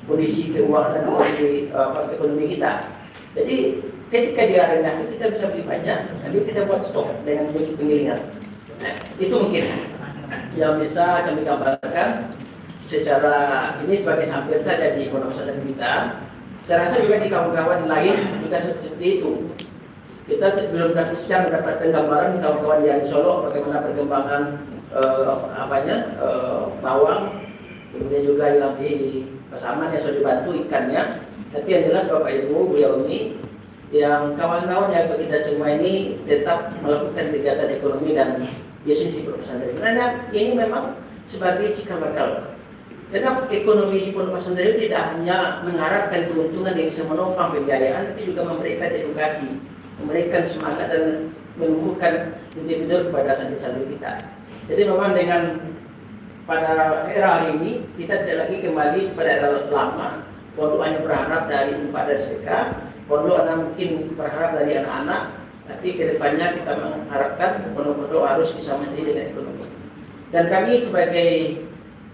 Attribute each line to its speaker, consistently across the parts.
Speaker 1: kondisi keuangan dan kondisi ekonomi kita. Jadi ketika dia rendah itu kita bisa beli banyak, nanti kita buat stok dengan penggilingan. Nah, itu mungkin yang bisa kami gambarkan secara ini sebagai sampel saja di pondok pesantren kita. Saya rasa juga di kawan-kawan lain juga seperti itu. Kita belum secara mendapatkan gambaran kawan-kawan yang di Solo bagaimana perkembangan bawang, kemudian juga yang di Pasaman yang sudah dibantu ikannya. Tapi yang jelas Bapak Ibu, Bu Yauni, yang kawan-kawan yang kita semua ini tetap melakukan kegiatan ekonomi dan bisnis di pondok pesantren. Karena ini memang sebagai cikal bakal. Karena ekonomi di pondok pesantren tidak hanya mengharapkan keuntungan yang bisa menopang pembiayaan, tapi juga memberikan edukasi, memberikan semangat dan menumbuhkan individu kepada santri-santri kita. Jadi memang dengan pada era hari ini kita tidak lagi kembali pada era lama. Pondok hanya berharap dari empat SPK, pondok mungkin berharap dari anak-anak, tapi kedepannya kita mengharapkan pondok-pondok harus bisa mandiri dengan ekonomi. Dan kami sebagai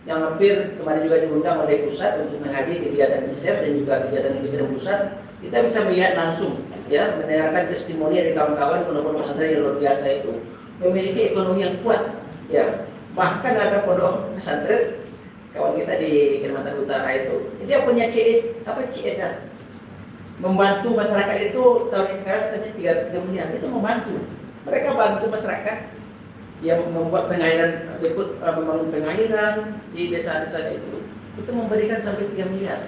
Speaker 1: yang hampir kemarin juga diundang oleh pusat untuk menghadiri kegiatan ISEF dan juga kegiatan pusat, kita bisa melihat langsung, ya, mendengarkan testimoni dari kawan-kawan pondok-pondok pesantren yang luar biasa itu memiliki ekonomi yang kuat, ya. Bahkan ada pondok pesantren kawan kita di Kalimantan Utara itu, dia punya CS, CS-nya membantu masyarakat itu tahun ini sekarang katanya 3 miliar, itu membantu. Mereka bantu masyarakat yang membuat pengairan, membangun pengairan di desa-desa itu memberikan sampai 3 miliar.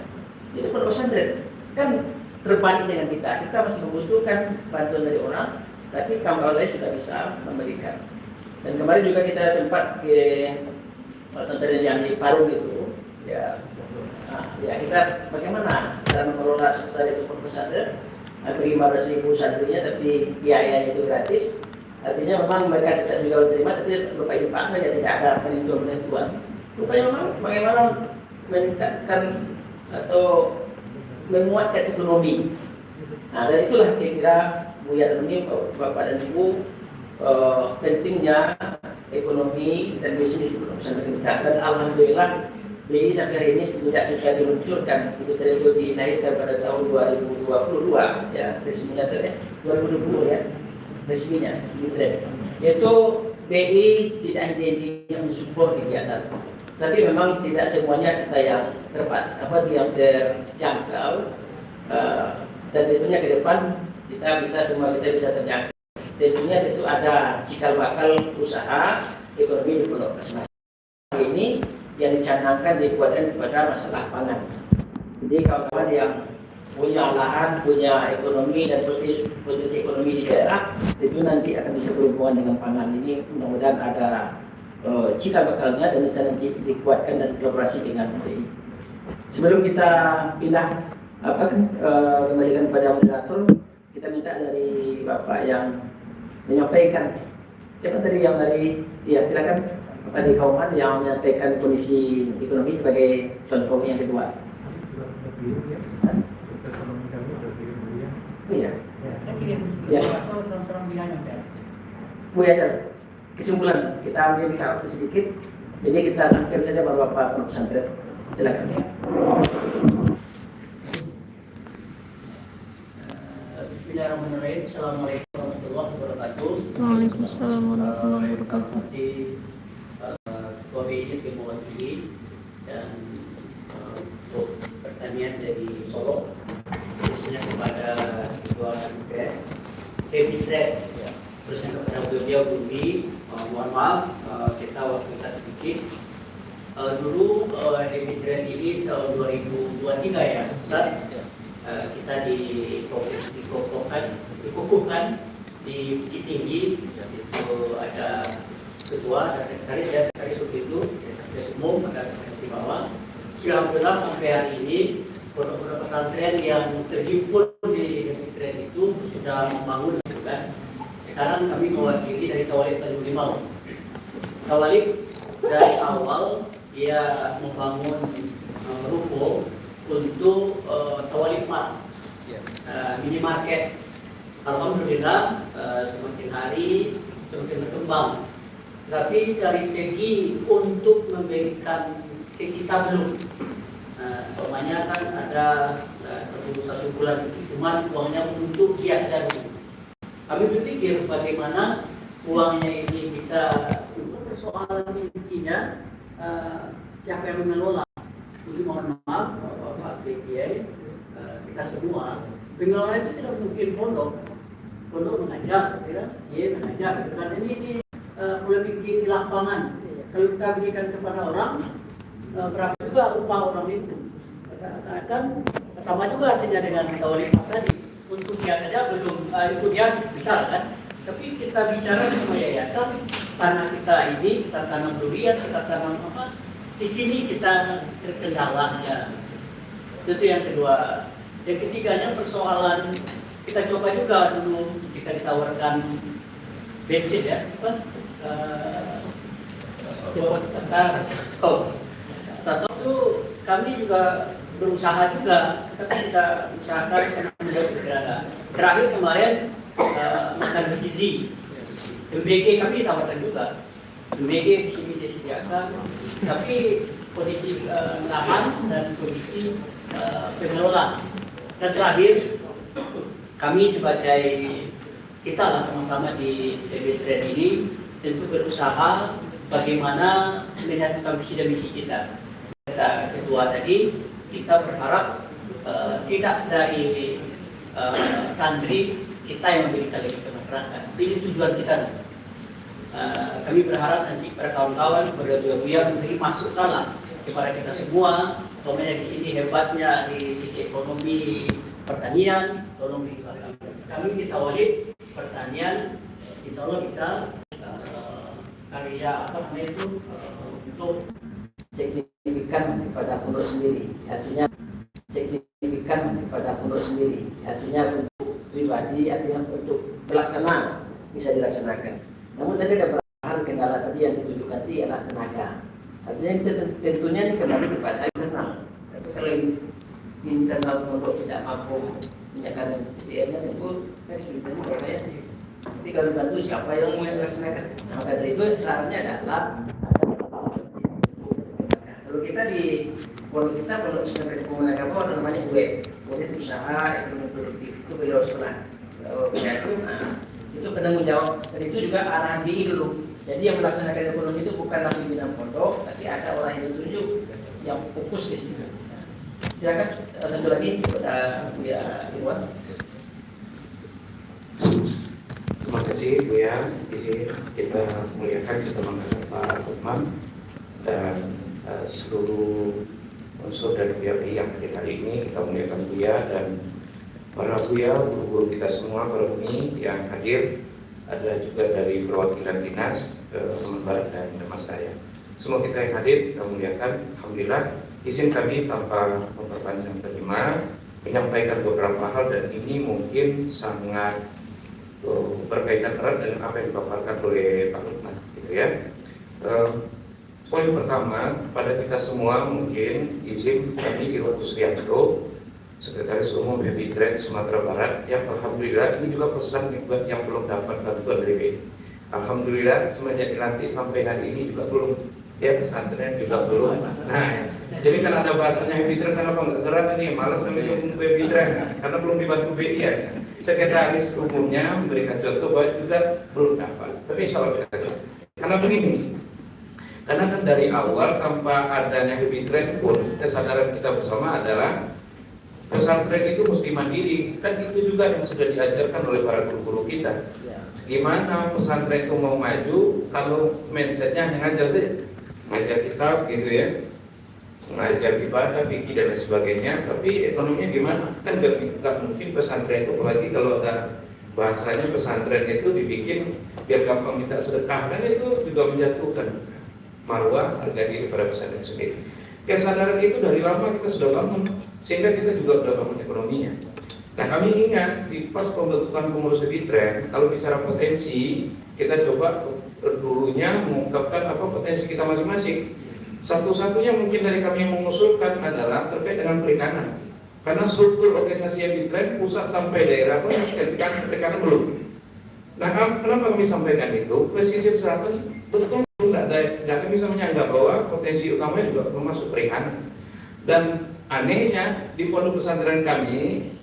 Speaker 1: Jadi pondok pesantren kan terbalik dengan kita masih membutuhkan bantuan dari orang, tapi kawan lain sudah bisa memberikan. Dan kemarin juga kita sempat di pesantren yang di Parung itu, ya, ya kita bagaimana cara mengelola sebesar itu pesantren, hampir 15.000 santrinya, tapi biayanya itu gratis. Artinya memang mereka tidak juga menerima, tapi Bapak Ibu saja tidak ada penentuan. Rupanya memang bagaimana meningkatkan atau menguatkan ekonomi. Nah, dari itulah kira-kira Buya dan ini, Bapak dan Ibu, pentingnya ekonomi dan bisnis di pesantren kita. Dan alhamdulillah BI sampai hari ini sejak kita diluncurkan itu dilahirkan pada tahun 2022, ya, resminya 2020 ya, resminya yaitu BI tidak hanya mensupport kegiatan, tapi memang tidak semuanya kita yang terjangkau, dan tentunya ke depan kita bisa terjangkau. Tentunya itu ada cikal bakal usaha ekonomi di pondok pesantren ini yang dicanangkan dikuatkan kepada masalah pangan. Jadi kawan-kawan yang punya lahan, punya ekonomi dan potensi ekonomi di daerah, itu nanti akan bisa berhubungan dengan pangan ini. Mudah-mudahan ada cikal bakalnya dan bisa nanti dikuatkan dan kolaborasi dengan BI. Sebelum kita pindah kembalikan kepada moderator, kita minta dari Bapak yang menyampaikan, siapa tadi yang dari, ya silakan Bapak di Kauman yang menyampaikan kondisi ekonomi sebagai contoh yang kedua. Iya. Ya. Bu ya, kesimpulan kita ambil di waktu sedikit, jadi kita sampaikan saja Bapak pesantren. Silakan. Bismillahirrahmanirrahim. Assalamualaikum warahmatullahi wabarakatuh.
Speaker 2: Waalaikumsalam warahmatullahi wabarakatuh.
Speaker 1: Ketua BI yang mewakili dan untuk pertanian dari Solo, khususnya kepada Ketua Heavy Trade, khususnya kepada beliau Budi. Mohon maaf kita waktu kita sedikit. Dulu Heavy Trade ini tahun 2023 ya, Ustaz. Kita dikukuhkan di Bukit Tinggi, itu ada ketua, ada sekretaris, dan sekretaris itu, sekretaris umum, ada sekretaris di bawah. Alhamdulillah sampai hari ini pondok-pondok pesantren yang terhimpun di pesantren itu sudah membangun juga. Sekarang kami mewakili dari Tawalib Tanjung Limau. Tawalib dari awal dia membangun ruko untuk Tawalib Mart, minimarket. Alhamdulillah semakin hari semakin berkembang. Tapi dari segi untuk memberikan ke kita belum.
Speaker 3: Umpamanya kan ada satu bulan cuma uangnya untuk hias dan kami berpikir bagaimana uangnya ini bisa untuk persoalan intinya siapa yang mengelola. Jadi mohon maaf Bapak PPI, kita semua pengelola itu tidak mungkin pondok mengajar, ya, dia mengajar. Karena ini polemik di lapangan. Kalau kita berikan kepada orang, berapa juga upah orang itu. Kan sama juga hasilnya dengan Wali tadi. Untuk dia saja belum, itu dia bisa kan. Tapi kita bicara sama yayasan, tanah kita ini, kita tanam durian, kita tanam apa, di sini kita terkendala ya. Itu yang kedua. Yang ketiganya persoalan, kita coba juga dulu, kita ditawarkan bensin ya, apa? Satu itu kami juga berusaha juga, tapi kita usahakan karena menjadi berada. Terakhir kemarin makan gizi, MBG kami ditawarkan juga, MBG di sini disediakan, tapi kondisi lahan dan kondisi pengelola. Dan terakhir kami sebagai kita lah sama-sama di Trend ini tentu berusaha bagaimana melihat visi dan misi kita. Kata ketua tadi, kita berharap tidak dari santri kita yang memberikan lagi ke masyarakat. Ini tujuan kita. Kami berharap nanti para kawan-kawan berdua-dua memberi masukan lah kepada kita semua. Pokoknya di sini hebatnya di sisi ekonomi pertanian, ekonomi kami kita wajib pertanian, insya Allah bisa karya apa namanya itu untuk signifikan kepada pondok sendiri, artinya signifikan kepada pondok sendiri, artinya untuk pribadi, artinya untuk pelaksana bisa dilaksanakan. Namun tadi ada beberapa kendala tadi yang ditunjukkan tadi adalah tenaga. Artinya tentunya ini kembali kepada internal. Tapi kalau internal pondok tidak mampu menyediakan SDM-nya tentu kesulitannya kayak jadi kalau bantu siapa yang mau melaksanakan? Nah, dari itu syaratnya adalah kalau kita di pondok kita pondok sebagai komunitas apa atau namanya web, kemudian usaha ekonomi produktif itu beliau sekolah. Itu penanggung jawab. Dan itu juga arahan BI dulu. Jadi yang melaksanakan ekonomi itu bukanlah pimpinan pondok, tapi ada orang yang ditunjuk yang fokus di situ. Silakan satu lagi kepada Buya Irwan.
Speaker 4: Terima kasih Buya. Di sini kita muliakan kita mengangkat Pak Lukman dan seluruh unsur dari BRI yang hadir hari ini. Kita muliakan Buya dan para Buya, guru-guru kita semua, para uni yang hadir. Ada juga dari perwakilan dinas Kementerian dan Mas saya. Semua kita yang hadir kita muliakan. Alhamdulillah, izin kami tanpa memperpanjang terima menyampaikan beberapa hal dan ini mungkin sangat berkaitan erat dengan apa yang dipaparkan oleh Pak Lukman, gitu ya. Poin pertama pada kita semua mungkin izin kami Irwan Kusrianto, Sekretaris Umum BPI Trend Sumatera Barat, yang alhamdulillah ini juga pesan buat yang belum dapat bantuan dari BPI. Alhamdulillah semenjak dilantik sampai hari ini juga belum, ya pesantren juga belum. Nah, jadi kan ada bahasanya BPI Trend, kenapa nggak gerak ini? Malas namanya BPI Trend karena belum dibantu BPI ya. Sekretaris umumnya memberikan contoh bahwa juga belum dapat. Tapi insya Allah kita coba. Karena begini, karena kan dari awal tanpa adanya BPI Trend pun kesadaran kita bersama adalah pesantren itu mesti mandiri. Kan itu juga yang sudah diajarkan oleh para guru-guru kita. Gimana pesantren itu mau maju kalau mindsetnya hanya ngajar saja, ngajar kitab gitu ya, mengajar ibadah, fikih dan lain sebagainya. Tapi ekonominya gimana? Kan gak mungkin pesantren itu, apalagi kalau ada bahasanya pesantren itu dibikin biar gampang minta sedekah, kan itu juga menjatuhkan marwah harga diri pada pesantren sendiri. Kesadaran itu dari lama kita sudah bangun, sehingga kita juga sudah bangun ekonominya. Nah, kami ingat di pas pembentukan pengurus BPI Trend, kalau bicara potensi, kita coba dulunya mengungkapkan apa potensi kita masing-masing. Satu-satunya mungkin dari kami yang mengusulkan adalah terkait dengan perikanan. Karena struktur organisasi yang BPI Trend pusat sampai daerah pun perikanan belum. Nah, kenapa kami sampaikan itu? Pesisir selatan betul nggak bisa menyanggah bahwa potensi utamanya juga termasuk perikanan. Dan anehnya di pondok pesantren kami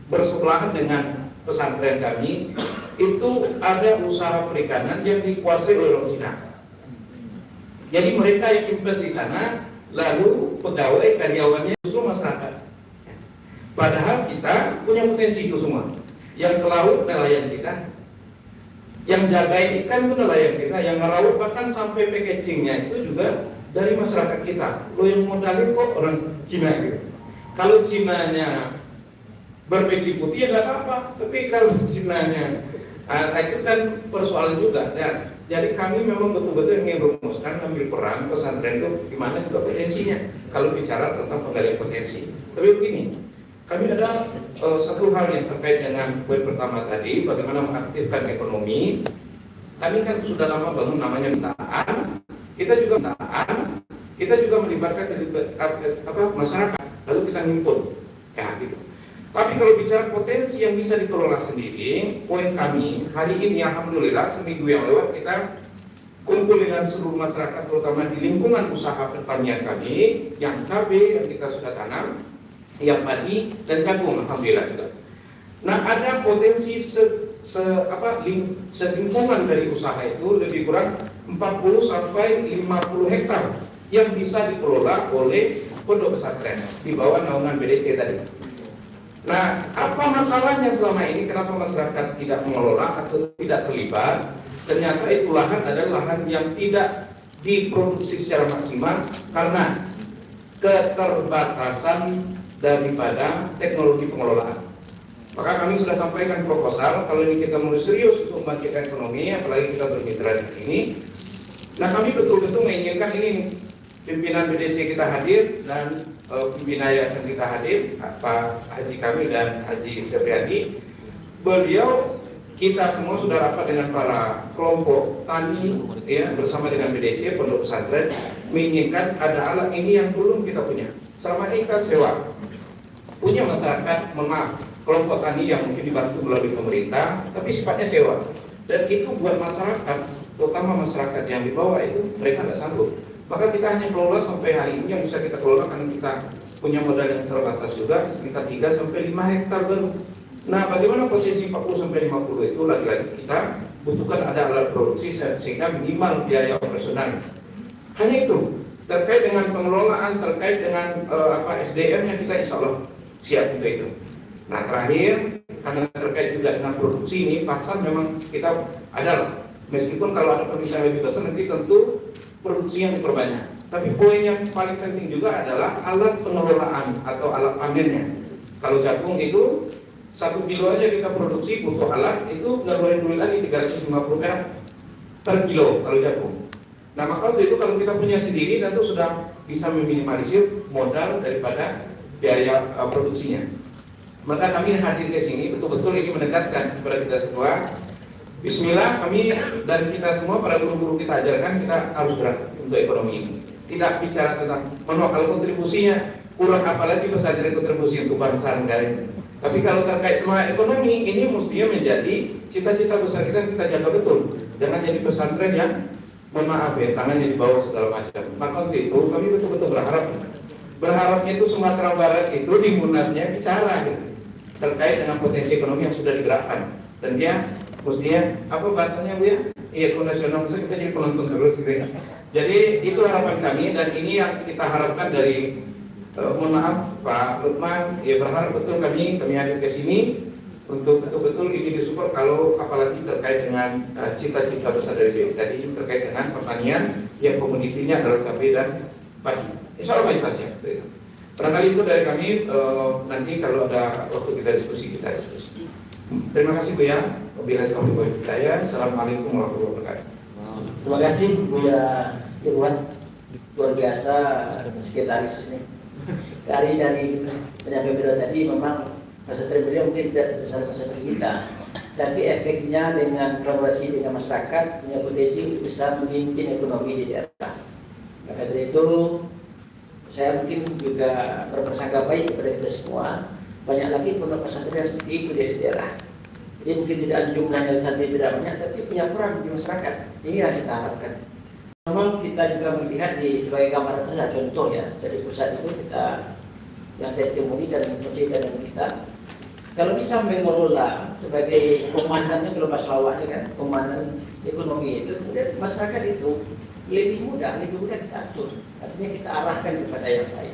Speaker 4: bersebelahan dengan pesantren kami itu ada usaha perikanan yang dikuasai oleh orang Cina. Jadi mereka yang invest di sana, lalu pegawai karyawannya justru masyarakat. Padahal kita punya potensi itu semua. Yang ke laut nelayan kita, yang jagain ikan itu nelayan kita, yang merawat bahkan sampai packagingnya itu juga dari masyarakat kita. Lo yang modalin kok orang Cina gitu. Kalau Cinanya berpeci putih ya nggak apa-apa, tapi kalau Cinanya itu kan persoalan juga. Ya. Jadi kami memang betul-betul ingin rumuskan ambil peran pesantren itu gimana juga potensinya. Kalau bicara tentang penggalian potensi. Tapi begini, kami ada satu hal yang terkait dengan poin pertama tadi, bagaimana mengaktifkan ekonomi. Kami kan sudah lama bangun namanya Mitaan, kita juga melibatkan masyarakat, lalu kita himpun, ya gitu. Tapi kalau bicara potensi yang bisa dikelola sendiri, poin kami hari ini alhamdulillah seminggu yang lewat kita kumpul dengan seluruh masyarakat, terutama di lingkungan usaha pertanian kami, yang cabai yang kita sudah tanam, yang padi dan jagung alhamdulillah juga. Nah ada potensi selingkungan dari usaha itu lebih kurang 40 sampai 50 hektar yang bisa dikelola oleh pondok pesantren di bawah naungan BDC tadi. Nah, apa masalahnya selama ini? Kenapa masyarakat tidak mengelola atau tidak terlibat? Ternyata itu lahan adalah lahan yang tidak diproduksi secara maksimal karena keterbatasan daripada teknologi pengelolaan. Maka kami sudah sampaikan proposal, kalau ini kita mulai serius untuk membangkitkan ekonomi, apalagi kita bermitra di sini. Nah, kami betul-betul menginginkan ini pimpinan BDC kita hadir dan pimpinan yayasan kita hadir, Pak Haji Kamil dan Haji Supriyadi. Beliau kita semua sudah rapat dengan para kelompok tani ya, bersama dengan BDC Pondok Pesantren menginginkan ada alat ini yang belum kita punya. Selama ini kan sewa. Punya masyarakat, maaf, kelompok tani yang mungkin dibantu melalui pemerintah, tapi sifatnya sewa. Dan itu buat masyarakat, terutama masyarakat yang di bawah itu mereka nggak sanggup. Maka kita hanya kelola sampai hari ini yang bisa kita kelola karena kita punya modal yang terbatas juga sekitar 3 sampai 5 hektar baru. Nah, bagaimana potensi 40 sampai 50 itu lagi-lagi kita butuhkan ada alat produksi sehingga minimal biaya operasional. Hanya itu. Terkait dengan pengelolaan, terkait dengan SDM-nya kita insya Allah siap untuk itu. Nah, terakhir karena terkait juga dengan produksi ini, pasar memang kita ada. Meskipun kalau ada permintaan lebih besar nanti tentu produksi yang diperbanyak. Tapi poin yang paling penting juga adalah alat pengelolaan atau alat pamennya. Kalau jagung itu 1 kilo aja kita produksi butuh alat itu ngeluarin duit lagi 350 perak per kilo kalau jagung. Nah maka itu kalau kita punya sendiri tentu sudah bisa meminimalisir modal daripada biaya produksinya. Maka kami hadir ke sini betul-betul ini menegaskan kepada kita semua. Bismillah, kami dan kita semua para guru-guru kita ajarkan kita harus gerak untuk ekonomi ini. Tidak bicara tentang kalau kontribusinya kurang, apalagi pesantren kontribusi untuk bangsa negara ini. Tapi kalau terkait semangat ekonomi ini mestinya menjadi cita-cita besar kita jaga betul. Jangan jadi pesantren yang maaf ya tangannya di bawah segala macam. Maka untuk itu kami betul-betul berharapnya itu Sumatera Barat itu di Munasnya bicara gitu, terkait dengan potensi ekonomi yang sudah digerakkan dan dia mestinya apa bahasanya Bu ya? Iya, nasional kita jadi penonton terus gitu ya. Jadi itu harapan kami dan ini yang kita harapkan dari mohon maaf Pak Lukman, ya berharap betul kami hadir ke sini untuk betul-betul ini disupport kalau apalagi terkait dengan cita-cita besar dari BU tadi terkait dengan pertanian yang komoditinya adalah cabai dan padi. Insya Allah kita siap. Barangkali itu dari kami, nanti kalau ada waktu kita diskusi. Terima kasih Bu ya. Wabillahi taufiq wal hidayah. Assalamualaikum warahmatullahi wabarakatuh.
Speaker 1: Terima kasih Buya Irwan, luar biasa sekretaris ini. Dari penyampaian beliau tadi memang pesantren beliau mungkin tidak sebesar pesantren kita, tapi efeknya dengan kolaborasi dengan masyarakat punya potensi untuk bisa memimpin ekonomi di daerah. Maka dari itu saya mungkin juga berprasangka baik kepada kita semua. Banyak lagi pondok pesantren seperti itu di daerah. Jadi mungkin tidak ada jumlahnya santri tidak banyak, tapi punya peran di masyarakat. Ini yang kita harapkan. Memang kita juga melihat di sebagai gambaran saja contoh ya dari pusat itu kita yang testimoni dan mencerita dengan kita. Kalau bisa mengelola sebagai komandannya Gelombang Selawatnya kan, komandan ekonomi itu, kemudian masyarakat itu lebih mudah kita atur. Artinya kita arahkan kepada yang baik,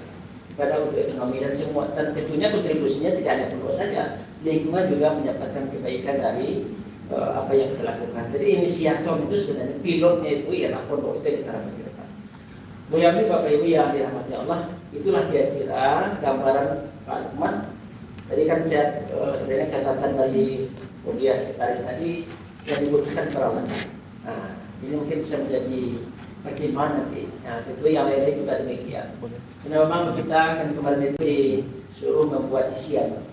Speaker 1: kepada untuk ekonomi dan semua, dan tentunya kontribusinya tidak hanya pokok saja, lingkungan juga mendapatkan kebaikan dari apa yang kita lakukan. Jadi inisiator itu sebenarnya pilotnya itu ialah pondok itu di Karamat ke depan. Bu Yami, Bapak Ibu yang dirahmati Allah, itulah kira-kira gambaran Pak Lukman. Tadi kan saya dengan catatan dari Budia Sekretaris tadi yang dibutuhkan perawatan. Nah, ini mungkin bisa menjadi bagaimana nanti. Nah, tentu yang lainnya juga demikian. Karena memang kita kan kemarin itu disuruh membuat isian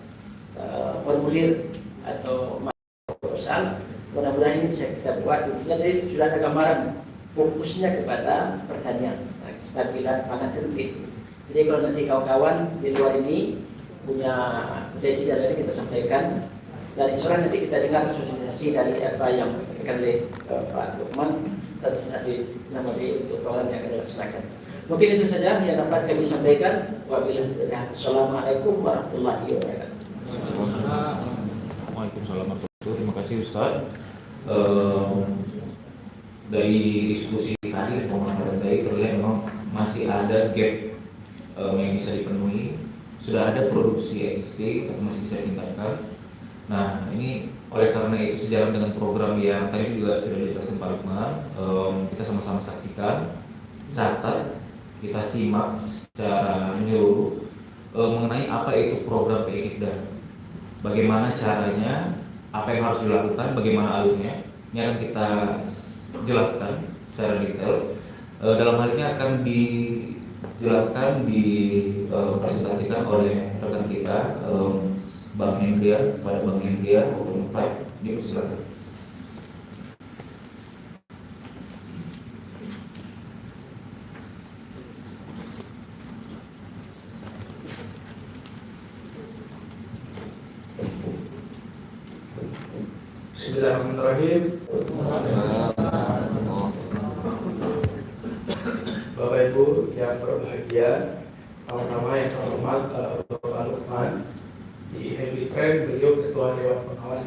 Speaker 1: formulir atau proposal. Mudah-mudahan ini bisa kita buat. Jadi sudah ada gambaran fokusnya kepada pertanian, kestabilan pangan terlebih. Jadi kalau nanti kawan-kawan di luar ini punya potensi dan lain kita sampaikan, dan insya nanti kita dengar sosialisasi dari apa yang disampaikan oleh Pak Lukman dan senadi nama untuk kawan yang akan dilaksanakan. Mungkin itu saja yang dapat kami sampaikan. Wassalamualaikum warahmatullahi wabarakatuh.
Speaker 5: Waalaikumsalam warahmatullahi wabarakatuh. Terima kasih Ustaz. Dari diskusi tadi, pemaparan tadi terlihat memang masih ada gap yang bisa dipenuhi. Sudah ada produksi existing tapi masih bisa ditingkatkan. Nah, ini oleh karena itu sejalan dengan program yang tadi juga sudah dijelaskan Pak Lukman, kita sama-sama saksikan, catat, kita simak secara menyeluruh mengenai apa itu program PIKIKDA, bagaimana caranya, apa yang harus dilakukan, bagaimana alurnya. Ini akan kita jelaskan secara detail. Dalam hal ini akan dijelaskan, dipresentasikan oleh rekan kita Bang Hendrian, pada Bang Hendrian untuk dipersilakan.
Speaker 6: Bismillahirrahmanirrahim. Bapak Ibu yang berbahagia, pertama yang terhormat Bapak Lukman di Heavy Train, beliau Ketua Dewan Pengawas